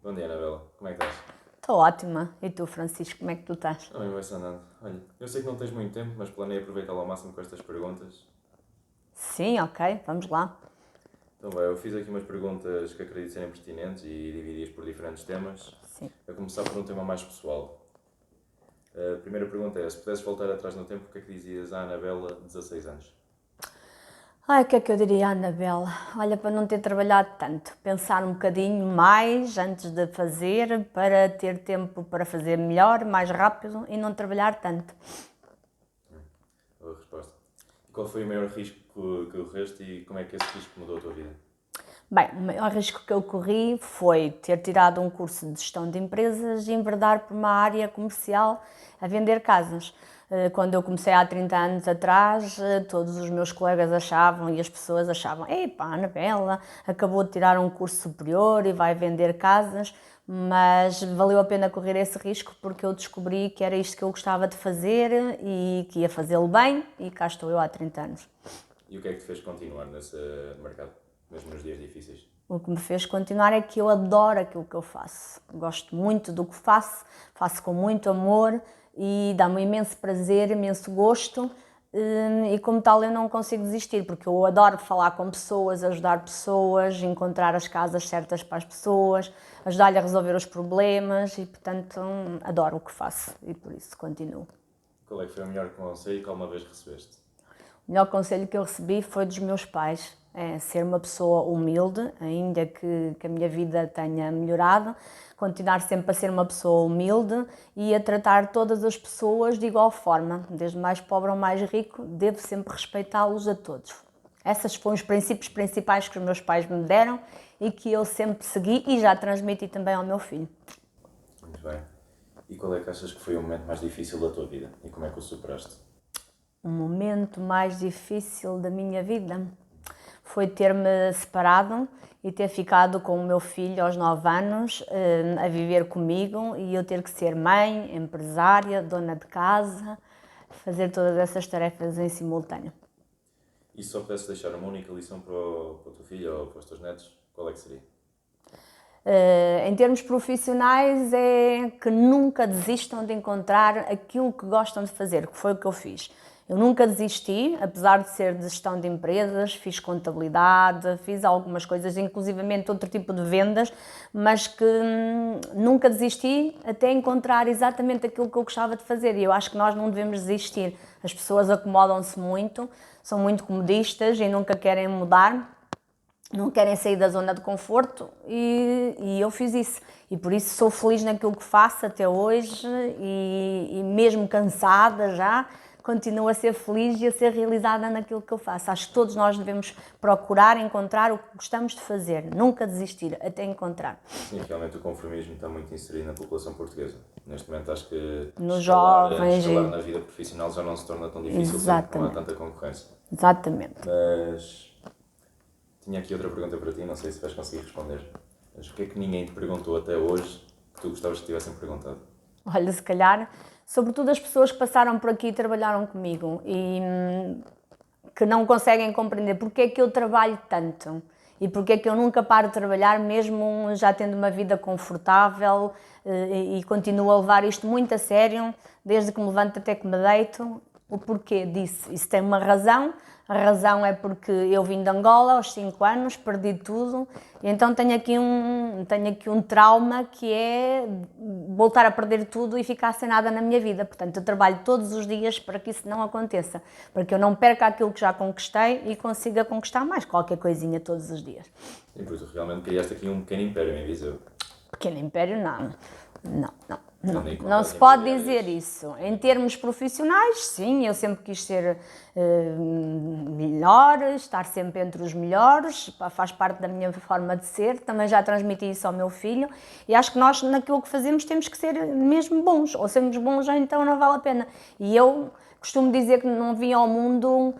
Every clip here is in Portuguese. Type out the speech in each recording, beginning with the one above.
Bom dia, Anabela. Como é que estás? Estou ótima. E tu, Francisco, como é que tu estás? Também vai-se andando. Olha, eu sei que não tens muito tempo, mas planei aproveitá-lo ao máximo com estas perguntas. Sim, ok, vamos lá. Então, bem, eu fiz aqui umas perguntas que acredito serem pertinentes e dividi-as por diferentes temas. Sim. A começar por um tema mais pessoal. A primeira pergunta é, se pudesses voltar atrás no tempo, o que é que dizias à Anabela, de 16 anos? Ai, o que é que eu diria, Anabela? Olha, para não ter trabalhado tanto, pensar um bocadinho mais antes de fazer, para ter tempo para fazer melhor, mais rápido e não trabalhar tanto. Boa resposta. E qual foi o maior risco que correste e como é que esse risco mudou a tua vida? Bem, o maior risco que eu corri foi ter tirado um curso de gestão de empresas e enverdar por uma área comercial a vender casas. Quando eu comecei há 30 anos atrás, todos os meus colegas achavam e as pessoas achavam: epá, a Anabela acabou de tirar um curso superior e vai vender casas, mas valeu a pena correr esse risco porque eu descobri que era isto que eu gostava de fazer e que ia fazê-lo bem, e cá estou eu há 30 anos. E o que é que te fez continuar nesse mercado, mesmo nos dias difíceis? O que me fez continuar é que eu adoro aquilo que eu faço. Gosto muito do que faço, faço com muito amor e dá-me um imenso prazer, imenso gosto, e como tal eu não consigo desistir, porque eu adoro falar com pessoas, ajudar pessoas, encontrar as casas certas para as pessoas, ajudar-lhe a resolver os problemas e, portanto, adoro o que faço e por isso continuo. Qual é que foi o melhor conselho que alguma vez recebeste? O melhor conselho que eu recebi foi dos meus pais, é ser uma pessoa humilde, ainda que a minha vida tenha melhorado, continuar sempre a ser uma pessoa humilde e a tratar todas as pessoas de igual forma, desde mais pobre ao mais rico, devo sempre respeitá-los a todos. Esses foram os princípios principais que os meus pais me deram e que eu sempre segui e já transmiti também ao meu filho. Muito bem. E qual é que achas que foi o momento mais difícil da tua vida e como é que o superaste? O momento mais difícil da minha vida foi ter-me separado e ter ficado com o meu filho aos 9 anos a viver comigo e eu ter que ser mãe, empresária, dona de casa, fazer todas essas tarefas em simultâneo. E se só pudesse deixar uma única lição para o teu filho ou para os teus netos, qual é que seria? Em termos profissionais, é que nunca desistam de encontrar aquilo que gostam de fazer, que foi o que eu fiz. Eu nunca desisti, apesar de ser de gestão de empresas, fiz contabilidade, fiz algumas coisas, inclusivamente outro tipo de vendas, mas que nunca desisti até encontrar exatamente aquilo que eu gostava de fazer. E eu acho que nós não devemos desistir. As pessoas acomodam-se muito, são muito comodistas e nunca querem mudar, não querem sair da zona de conforto e eu fiz isso. E por isso sou feliz naquilo que faço até hoje e mesmo cansada já, continuo a ser feliz e a ser realizada naquilo que eu faço. Acho que todos nós devemos procurar encontrar o que gostamos de fazer, nunca desistir até encontrar. Sim, realmente o conformismo está muito inserido na população portuguesa. Neste momento acho que Nos jovens escalar e... na vida profissional já não se torna tão difícil sendo que não há Exatamente, tanta concorrência. exatamente. Mas tinha aqui outra pergunta para ti, não sei se vais conseguir responder. Mas o que é que ninguém te perguntou até hoje que tu gostavas que tivessem perguntado? Olha, se calhar, sobretudo as pessoas que passaram por aqui e trabalharam comigo e que não conseguem compreender porque é que eu trabalho tanto e porque é que eu nunca paro de trabalhar, mesmo já tendo uma vida confortável, e continuo a levar isto muito a sério, desde que me levanto até que me deito. O porquê disso? Isso tem uma razão. A razão é porque eu vim de Angola aos 5 anos, perdi tudo, e então tenho aqui um trauma que é voltar a perder tudo e ficar sem nada na minha vida. Portanto, eu trabalho todos os dias para que isso não aconteça, para que eu não perca aquilo que já conquistei e consiga conquistar mais qualquer coisinha todos os dias. Sim, porque tu realmente criaste aqui um pequeno império em Viseu. Pequeno império, não. Tendo em conta Não as se pode imobiliárias. dizer isso. Em termos profissionais, sim, eu sempre quis ser melhor, estar sempre entre os melhores, faz parte da minha forma de ser, também já transmiti isso ao meu filho e acho que nós naquilo que fazemos temos que ser mesmo bons, ou sermos bons ou então não vale a pena. E eu costumo dizer que não vim ao mundo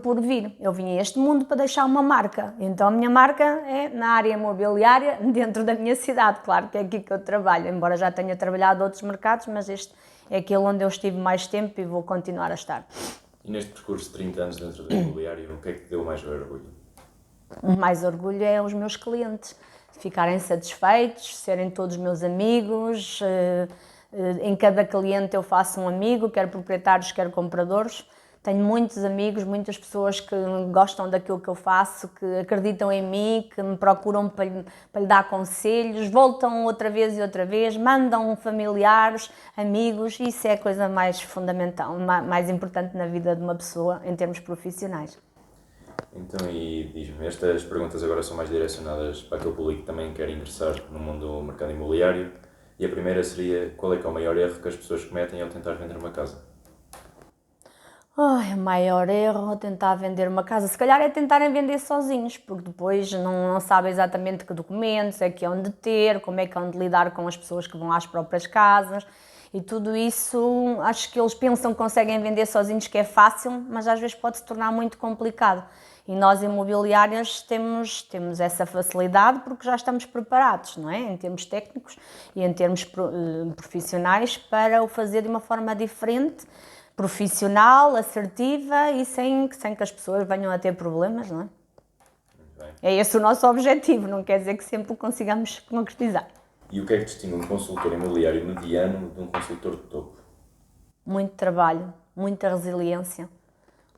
por vir. Eu vim a este mundo para deixar uma marca. Então a minha marca é na área imobiliária, dentro da minha cidade. Claro que é aqui que eu trabalho, embora já tenha trabalhado outros mercados, mas este é aquele onde eu estive mais tempo e vou continuar a estar. E neste percurso de 30 anos dentro do imobiliário, o que é que te deu mais orgulho? O mais orgulho é os meus clientes. ficarem satisfeitos, serem todos meus amigos. Em cada cliente eu faço um amigo, quer proprietários, quer compradores. Tenho muitos amigos, muitas pessoas que gostam daquilo que eu faço, que acreditam em mim, que me procuram para lhe dar conselhos, voltam outra vez, mandam familiares, amigos, e isso é a coisa mais fundamental, mais importante na vida de uma pessoa em termos profissionais. Então, e diz-me, estas perguntas agora são mais direcionadas para aquele público que também quer ingressar no mundo do mercado imobiliário. E a primeira seria, qual é que é o maior erro que as pessoas cometem ao tentar vender uma casa? O maior erro a tentar vender uma casa, se calhar é tentarem vender sozinhos, porque depois não sabem exatamente que documentos é que hão de ter, como é que hão de lidar com as pessoas que vão às próprias casas, e tudo isso acho que eles pensam que conseguem vender sozinhos, que é fácil, mas às vezes pode se tornar muito complicado. E nós imobiliárias temos essa facilidade porque já estamos preparados, não é? Em termos técnicos e em termos profissionais para o fazer de uma forma diferente, profissional, assertiva e sem que as pessoas venham a ter problemas, não é? É esse o nosso objetivo, não quer dizer que sempre o consigamos concretizar. E o que é que distingue um consultor imobiliário mediano de um consultor de topo? Muito trabalho, muita resiliência,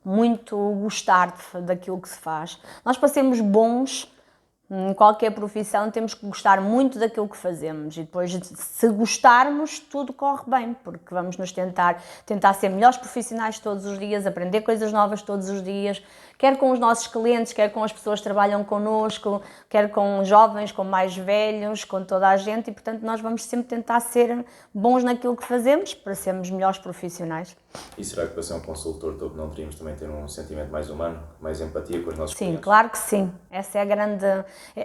muito gostar daquilo que se faz. Nós, para sermos bons em qualquer profissão, temos que gostar muito daquilo que fazemos e depois, se gostarmos, tudo corre bem, porque vamos nos tentar ser melhores profissionais todos os dias, aprender coisas novas todos os dias, quer com os nossos clientes, quer com as pessoas que trabalham connosco, quer com jovens, com mais velhos, com toda a gente, e portanto nós vamos sempre tentar ser bons naquilo que fazemos para sermos melhores profissionais. E será que para ser um consultor topo não teríamos também ter um sentimento mais humano, mais empatia com os nossos clientes? Sim, claro que sim. Essa é a grande...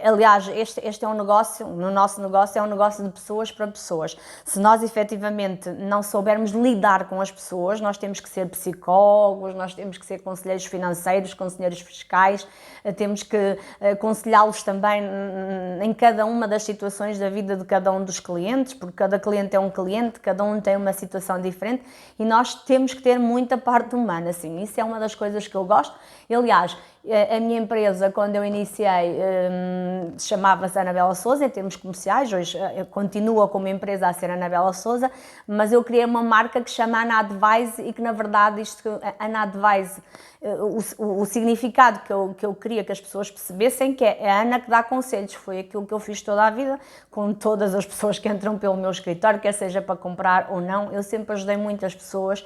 Aliás, este é um negócio, no nosso negócio é um negócio de pessoas para pessoas. Se nós efetivamente não soubermos lidar com as pessoas, nós temos que ser psicólogos, nós temos que ser conselheiros financeiros, conselheiros fiscais, temos que aconselhá-los também em cada uma das situações da vida de cada um dos clientes, porque cada cliente é um cliente, cada um tem uma situação diferente e nós temos que ter muita parte humana, assim, isso é uma das coisas que eu gosto. Aliás, a minha empresa, quando eu iniciei, chamava-se Anabela Sousa, em termos comerciais, hoje continua como empresa a ser Anabela Sousa, mas eu criei uma marca que se chama Ana Advise e que, na verdade, Ana Advise, o significado que eu queria que as pessoas percebessem que é a Ana que dá conselhos, foi aquilo que eu fiz toda a vida, com todas as pessoas que entram pelo meu escritório, quer seja para comprar ou não, eu sempre ajudei muitas pessoas,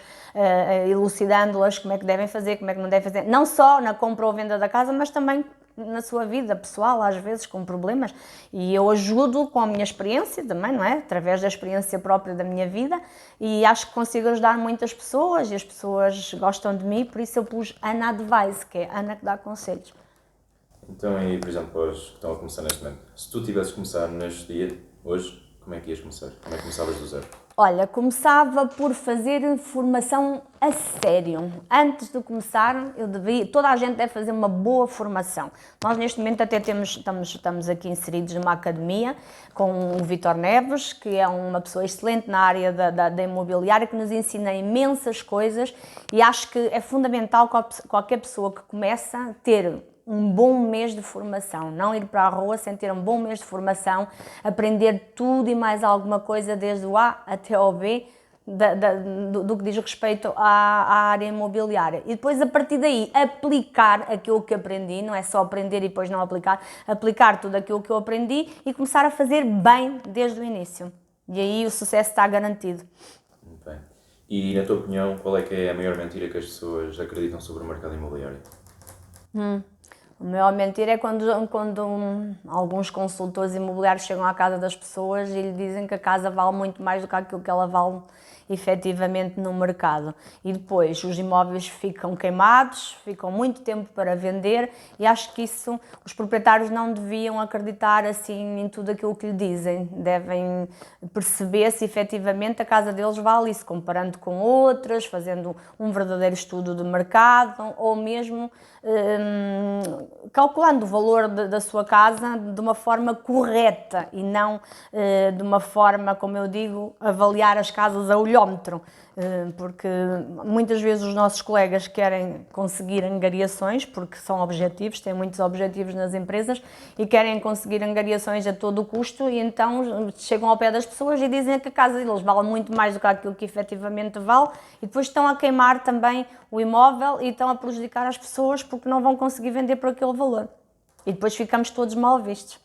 elucidando-las como é que devem fazer, como é que não devem fazer, não só na compra ou venda da casa, mas também na sua vida pessoal, às vezes com problemas, e eu ajudo com a minha experiência também, não é? Através da experiência própria da minha vida, e acho que consigo ajudar muitas pessoas, e as pessoas gostam de mim, por isso eu pus Ana Advise, que é Ana que dá conselhos. Então, e por exemplo, para os que estão a começar neste momento, se tu tivesses começar neste dia, hoje, como é que ias começar? Como é que começavas do zero? Olha, começava por fazer formação a sério. Antes de começar, toda a gente deve fazer uma boa formação. Nós neste momento até estamos aqui inseridos numa academia com o Vítor Neves, que é uma pessoa excelente na área da imobiliária, que nos ensina imensas coisas e acho que é fundamental qualquer pessoa que começa a ter um bom mês de formação, não ir para a rua sem ter um bom mês de formação, aprender tudo e mais alguma coisa desde o A até ao B do que diz respeito à área imobiliária. E depois, a partir daí, aplicar aquilo que aprendi, não é só aprender e depois não aplicar tudo aquilo que eu aprendi e começar a fazer bem desde o início. E aí o sucesso está garantido. Muito bem. E, na tua opinião, qual é que é a maior mentira que as pessoas acreditam sobre o mercado imobiliário? A maior mentira é quando alguns consultores imobiliários chegam à casa das pessoas e lhe dizem que a casa vale muito mais do que aquilo que ela vale efetivamente no mercado. E depois os imóveis ficam queimados, ficam muito tempo para vender e acho que isso os proprietários não deviam acreditar assim em tudo aquilo que lhe dizem. Devem perceber se efetivamente a casa deles vale isso, comparando com outras, fazendo um verdadeiro estudo de mercado ou mesmo calculando o valor da sua casa de uma forma correta e não de uma forma, como eu digo, avaliar as casas a olhómetro. Porque muitas vezes os nossos colegas querem conseguir angariações, porque são objetivos, têm muitos objetivos nas empresas e querem conseguir angariações a todo o custo e então chegam ao pé das pessoas e dizem que a casa deles vale muito mais do que aquilo que efetivamente vale e depois estão a queimar também o imóvel e estão a prejudicar as pessoas porque não vão conseguir vender por aquele valor. E depois ficamos todos mal vistos.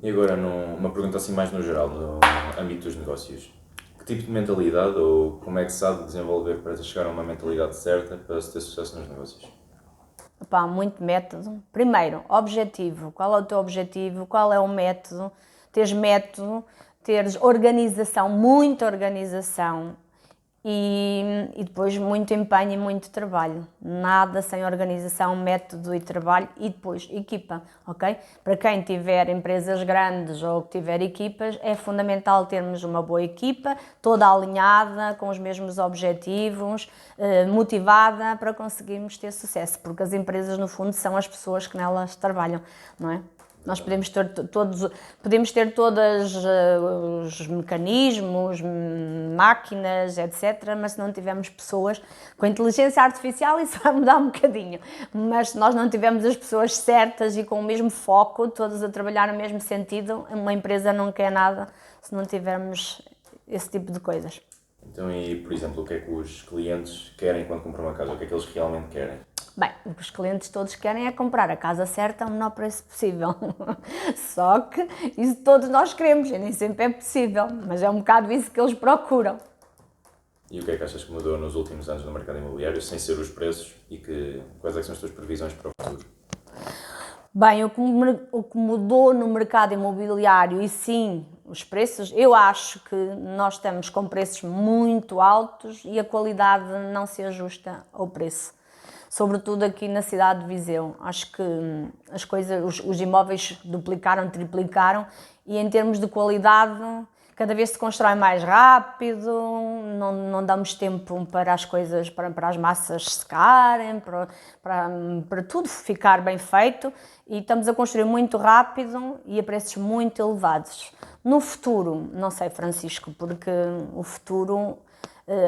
E agora, uma pergunta assim mais no geral, no âmbito dos negócios. Que tipo de mentalidade ou como é que se sabe desenvolver para chegar a uma mentalidade certa para se ter sucesso nos negócios? Opa, muito método. Primeiro, objetivo. Qual é o teu objetivo? Qual é o método? Método, teres organização, muita organização e depois muito empenho e muito trabalho. Nada sem organização, método e trabalho e depois equipa, ok? Para quem tiver empresas grandes ou que tiver equipas, é fundamental termos uma boa equipa, toda alinhada, com os mesmos objetivos, motivada para conseguirmos ter sucesso, porque as empresas no fundo são as pessoas que nelas trabalham, não é? Nós podemos ter todos os mecanismos, máquinas, etc., mas se não tivermos pessoas, com a inteligência artificial isso vai mudar um bocadinho, mas se nós não tivermos as pessoas certas e com o mesmo foco, todas a trabalhar no mesmo sentido, uma empresa não quer nada se não tivermos esse tipo de coisas. Então, e por exemplo, o que é que os clientes querem quando compram uma casa? O que é que eles realmente querem? Bem, o que os clientes todos querem é comprar a casa certa ao menor preço possível. Só que isso todos nós queremos e nem sempre é possível, mas é um bocado isso que eles procuram. E o que é que achas que mudou nos últimos anos no mercado imobiliário, sem ser os preços, e quais é que são as tuas previsões para o futuro? Bem, o que mudou no mercado imobiliário, e sim, os preços, eu acho que nós estamos com preços muito altos e a qualidade não se ajusta ao preço. Sobretudo aqui na cidade de Viseu. Acho que as coisas, os imóveis duplicaram, triplicaram e em termos de qualidade cada vez se constrói mais rápido, não damos tempo para as coisas, para as massas secarem, para tudo ficar bem feito e estamos a construir muito rápido e a preços muito elevados. No futuro, não sei, Francisco, porque o futuro...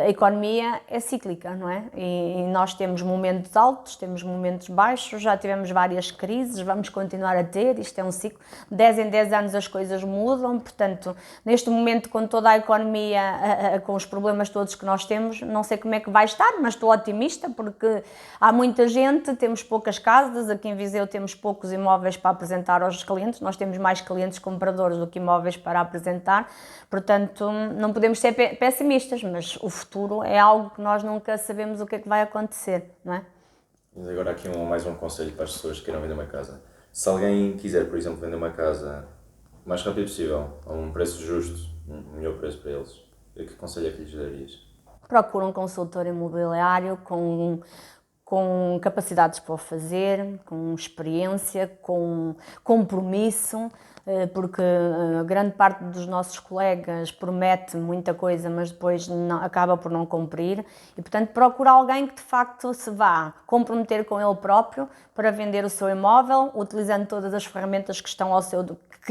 A economia é cíclica, não é? E nós temos momentos altos, temos momentos baixos, já tivemos várias crises, vamos continuar a ter, isto é um ciclo. De 10 em 10 anos as coisas mudam, portanto, neste momento com toda a economia, com os problemas todos que nós temos, não sei como é que vai estar, mas estou otimista porque há muita gente, temos poucas casas, aqui em Viseu temos poucos imóveis para apresentar aos clientes, nós temos mais clientes compradores do que imóveis para apresentar, portanto, não podemos ser pessimistas, mas o futuro é algo que nós nunca sabemos o que é que vai acontecer, não é? Mas agora aqui mais um conselho para as pessoas que queiram vender uma casa. Se alguém quiser, por exemplo, vender uma casa o mais rápido possível, a um preço justo, um melhor preço para eles, que conselho é que lhes darias? Procura um consultor imobiliário com capacidades para o fazer, com experiência, com compromisso, porque a grande parte dos nossos colegas promete muita coisa, mas depois acaba por não cumprir e, portanto, procura alguém que de facto se vá comprometer com ele próprio para vender o seu imóvel, utilizando todas as ferramentas que estão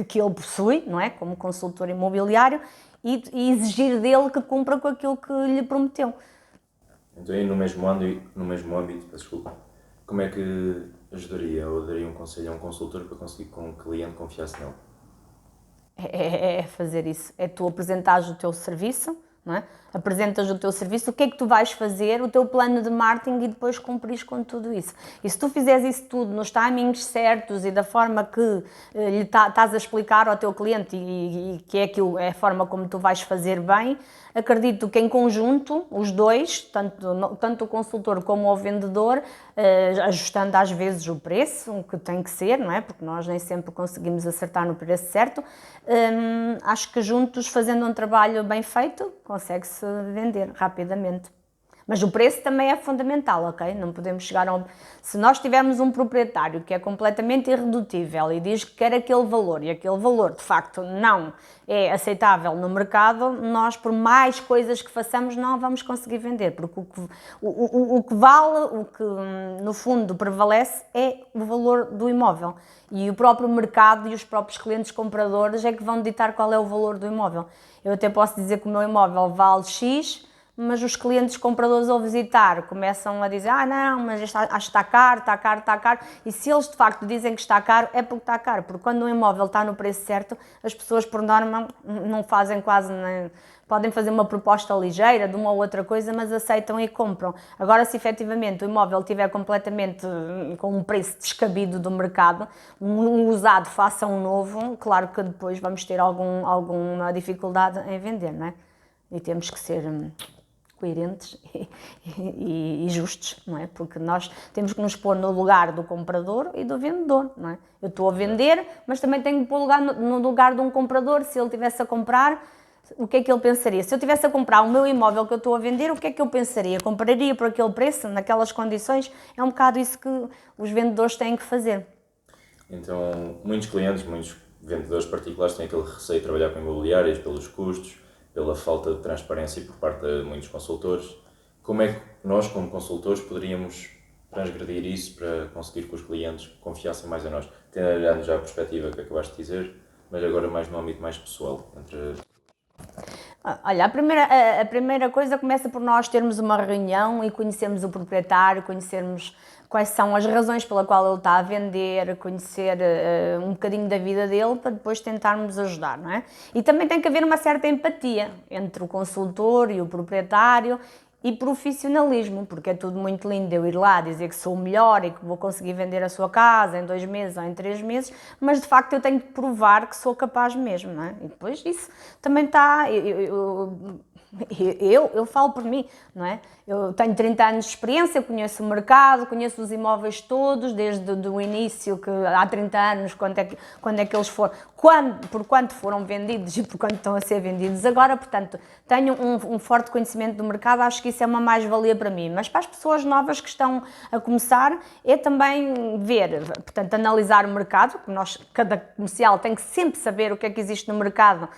que ele possui, não é? Como consultor imobiliário, e exigir dele que cumpra com aquilo que lhe prometeu. Então, aí no mesmo âmbito, desculpa, como é que ajudaria ou daria um conselho a um consultor para conseguir que um cliente confiasse nele? É fazer isso, é tu apresentares o teu serviço, não é? Apresentas o teu serviço, o que é que tu vais fazer, o teu plano de marketing e depois cumprires com tudo isso. E se tu fizeres isso tudo nos timings certos e da forma que lhe estás a explicar ao teu cliente e que é a forma como tu vais fazer bem, acredito que em conjunto, os dois, tanto o consultor como o vendedor, ajustando às vezes o preço, que tem que ser, não é? Porque nós nem sempre conseguimos acertar no preço certo, acho que juntos, fazendo um trabalho bem feito, consegue-se vender rapidamente. Mas o preço também é fundamental, ok? Não podemos chegar a Se nós tivermos um proprietário que é completamente irredutível e diz que quer aquele valor e aquele valor de facto não é aceitável no mercado, nós por mais coisas que façamos não vamos conseguir vender, porque o que vale, o que no fundo prevalece é o valor do imóvel. E o próprio mercado e os próprios clientes compradores é que vão ditar qual é o valor do imóvel. Eu até posso dizer que o meu imóvel vale X, mas os clientes compradores ao visitar começam a dizer não, mas acho que está caro, está caro, está caro. E se eles de facto dizem que está caro, é porque está caro. Porque quando um imóvel está no preço certo, as pessoas por norma não fazem quase nem... Podem fazer uma proposta ligeira de uma ou outra coisa, mas aceitam e compram. Agora, se efetivamente o imóvel estiver completamente com um preço descabido do mercado, um usado faça um novo, claro que depois vamos ter alguma dificuldade em vender, não é? E temos que ser coerentes e justos, não é? Porque nós temos que nos pôr no lugar do comprador e do vendedor, não é? Eu estou a vender, mas também tenho que pôr no lugar de um comprador. Se ele estivesse a comprar, o que é que ele pensaria? Se eu estivesse a comprar o meu imóvel que eu estou a vender, o que é que eu pensaria? Compraria por aquele preço, naquelas condições? É um bocado isso que os vendedores têm que fazer. Então, muitos clientes, muitos vendedores particulares têm aquele receio de trabalhar com imobiliárias pelos custos, pela falta de transparência por parte de muitos consultores. Como é que nós, como consultores, poderíamos transgredir isso para conseguir que os clientes confiassem mais em nós? Tendo já a perspectiva que acabaste de dizer, mas agora mais no âmbito mais pessoal. Olha, a primeira coisa começa por nós termos uma reunião e conhecermos o proprietário, conhecermos quais são as razões pela qual ele está a vender, conhecer um bocadinho da vida dele para depois tentarmos ajudar, não é? E também tem que haver uma certa empatia entre o consultor e o proprietário e profissionalismo, porque é tudo muito lindo eu ir lá dizer que sou o melhor e que vou conseguir vender a sua casa em 2 meses ou em 3 meses, mas de facto eu tenho que provar que sou capaz mesmo, não é? E depois isso também está... Eu falo por mim, não é? Eu tenho 30 anos de experiência, conheço o mercado, conheço os imóveis todos, desde o início, que há 30 anos, quando é que eles foram, por quanto foram vendidos e por quanto estão a ser vendidos agora, portanto, tenho um forte conhecimento do mercado, acho que isso é uma mais-valia para mim, mas para as pessoas novas que estão a começar, é também ver, portanto, analisar o mercado, porque cada comercial tem que sempre saber o que é que existe no mercado,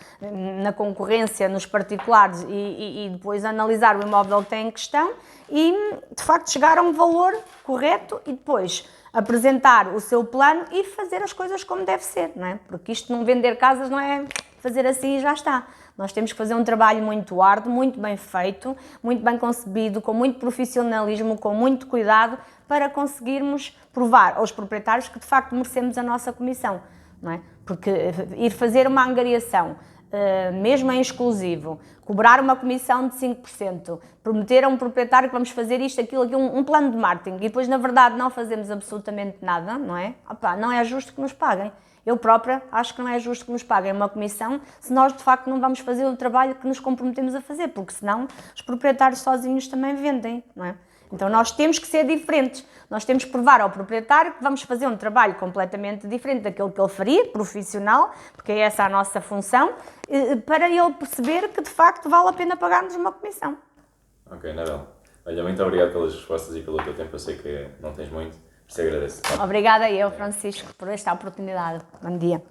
na concorrência, nos particulares e depois analisar o imóvel que tem em questão e, de facto, chegar a um valor correto e depois apresentar o seu plano e fazer as coisas como deve ser, não é? Porque isto não vender casas não é fazer assim e já está. Nós temos que fazer um trabalho muito árduo, muito bem feito, muito bem concebido, com muito profissionalismo, com muito cuidado, para conseguirmos provar aos proprietários que, de facto, merecemos a nossa comissão, não é? Porque ir fazer uma angariação, mesmo em exclusivo, cobrar uma comissão de 5%, prometer a um proprietário que vamos fazer isto, aquilo, um plano de marketing e depois na verdade não fazemos absolutamente nada, não é? Opa, não é justo que nos paguem. Eu própria acho que não é justo que nos paguem uma comissão se nós de facto não vamos fazer o trabalho que nos comprometemos a fazer, porque senão os proprietários sozinhos também vendem, não é? Então nós temos que ser diferentes, nós temos que provar ao proprietário que vamos fazer um trabalho completamente diferente daquilo que ele faria, profissional, porque é essa a nossa função, para ele perceber que de facto vale a pena pagar-nos uma comissão. Ok, Anabela. Olha, muito obrigado pelas respostas e pelo teu tempo, eu sei que não tens muito, por isso agradeço. Obrigada eu, Francisco, por esta oportunidade. Bom dia.